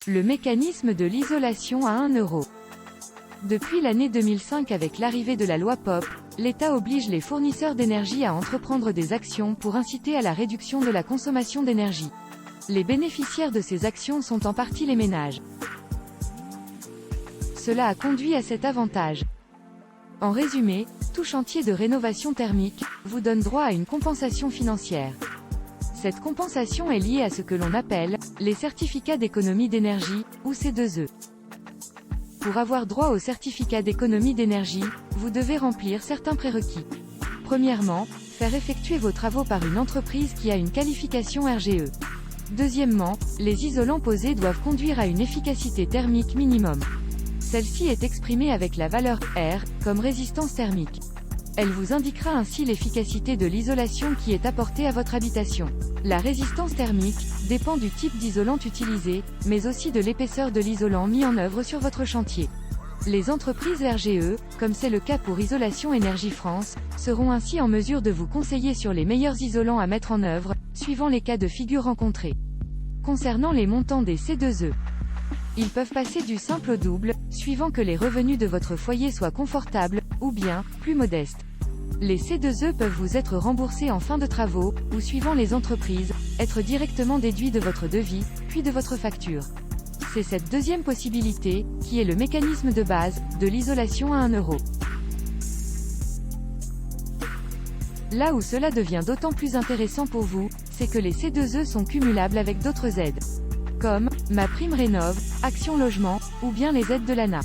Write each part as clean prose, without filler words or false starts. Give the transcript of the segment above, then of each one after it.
Le mécanisme de l'isolation à 1 euro. Depuis l'année 2005 avec l'arrivée de la loi POP, l'État oblige les fournisseurs d'énergie à entreprendre des actions pour inciter à la réduction de la consommation d'énergie. Les bénéficiaires de ces actions sont en partie les ménages. Cela a conduit à cet avantage. En résumé, tout chantier de rénovation thermique vous donne droit à une compensation financière. Cette compensation est liée à ce que l'on appelle les certificats d'économie d'énergie, ou C2E. Pour avoir droit au certificat d'économie d'énergie, vous devez remplir certains prérequis. Premièrement, faire effectuer vos travaux par une entreprise qui a une qualification RGE. Deuxièmement, les isolants posés doivent conduire à une efficacité thermique minimum. Celle-ci est exprimée avec la valeur R, comme résistance thermique. Elle vous indiquera ainsi l'efficacité de l'isolation qui est apportée à votre habitation. La résistance thermique dépend du type d'isolant utilisé, mais aussi de l'épaisseur de l'isolant mis en œuvre sur votre chantier. Les entreprises RGE, comme c'est le cas pour Isolation Énergie France, seront ainsi en mesure de vous conseiller sur les meilleurs isolants à mettre en œuvre, suivant les cas de figure rencontrés. Concernant les montants des C2E, ils peuvent passer du simple au double, suivant que les revenus de votre foyer soient confortables, ou bien, plus modestes. Les C2E peuvent vous être remboursés en fin de travaux, ou suivant les entreprises, être directement déduits de votre devis, puis de votre facture. C'est cette deuxième possibilité, qui est le mécanisme de base, de l'isolation à 1 euro. Là où cela devient d'autant plus intéressant pour vous, c'est que les C2E sont cumulables avec d'autres aides. Comme MaPrimeRénov', Action Logement, ou bien les aides de l'ANA.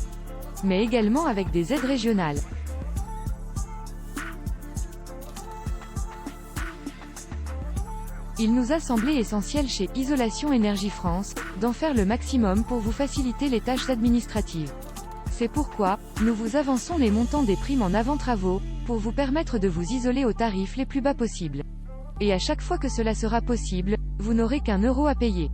Mais également avec des aides régionales. Il nous a semblé essentiel chez Isolation Énergie France, d'en faire le maximum pour vous faciliter les tâches administratives. C'est pourquoi, nous vous avançons les montants des primes en avant-travaux, pour vous permettre de vous isoler aux tarifs les plus bas possibles. Et à chaque fois que cela sera possible, vous n'aurez qu'1 euro à payer.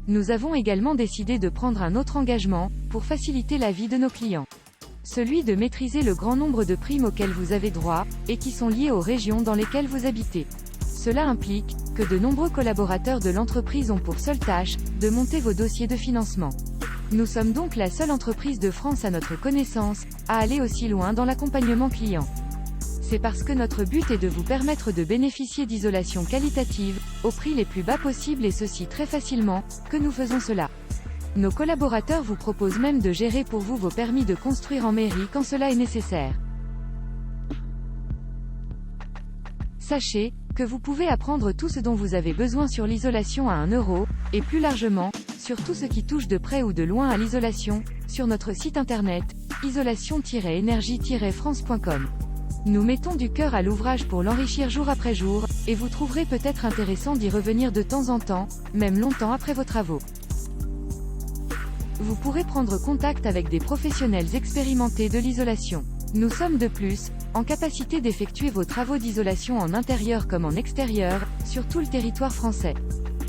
Nous avons également décidé de prendre un autre engagement, pour faciliter la vie de nos clients. Celui de maîtriser le grand nombre de primes auxquelles vous avez droit, et qui sont liées aux régions dans lesquelles vous habitez. Cela implique que de nombreux collaborateurs de l'entreprise ont pour seule tâche de monter vos dossiers de financement. Nous sommes donc la seule entreprise de France à notre connaissance à aller aussi loin dans l'accompagnement client. C'est parce que notre but est de vous permettre de bénéficier d'isolation qualitative, au prix les plus bas possibles et ceci très facilement, que nous faisons cela. Nos collaborateurs vous proposent même de gérer pour vous vos permis de construire en mairie quand cela est nécessaire. Sachez que vous pouvez apprendre tout ce dont vous avez besoin sur l'isolation à 1 euro, et plus largement, sur tout ce qui touche de près ou de loin à l'isolation, sur notre site internet, isolation-énergie-france.com. Nous mettons du cœur à l'ouvrage pour l'enrichir jour après jour, et vous trouverez peut-être intéressant d'y revenir de temps en temps, même longtemps après vos travaux. Vous pourrez prendre contact avec des professionnels expérimentés de l'isolation. Nous sommes de plus en capacité d'effectuer vos travaux d'isolation en intérieur comme en extérieur, sur tout le territoire français.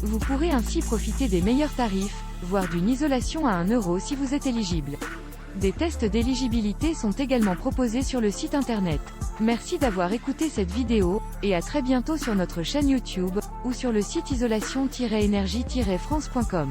Vous pourrez ainsi profiter des meilleurs tarifs, voire d'une isolation à 1 euro si vous êtes éligible. Des tests d'éligibilité sont également proposés sur le site internet. Merci d'avoir écouté cette vidéo, et à très bientôt sur notre chaîne YouTube, ou sur le site isolation-énergie-france.com.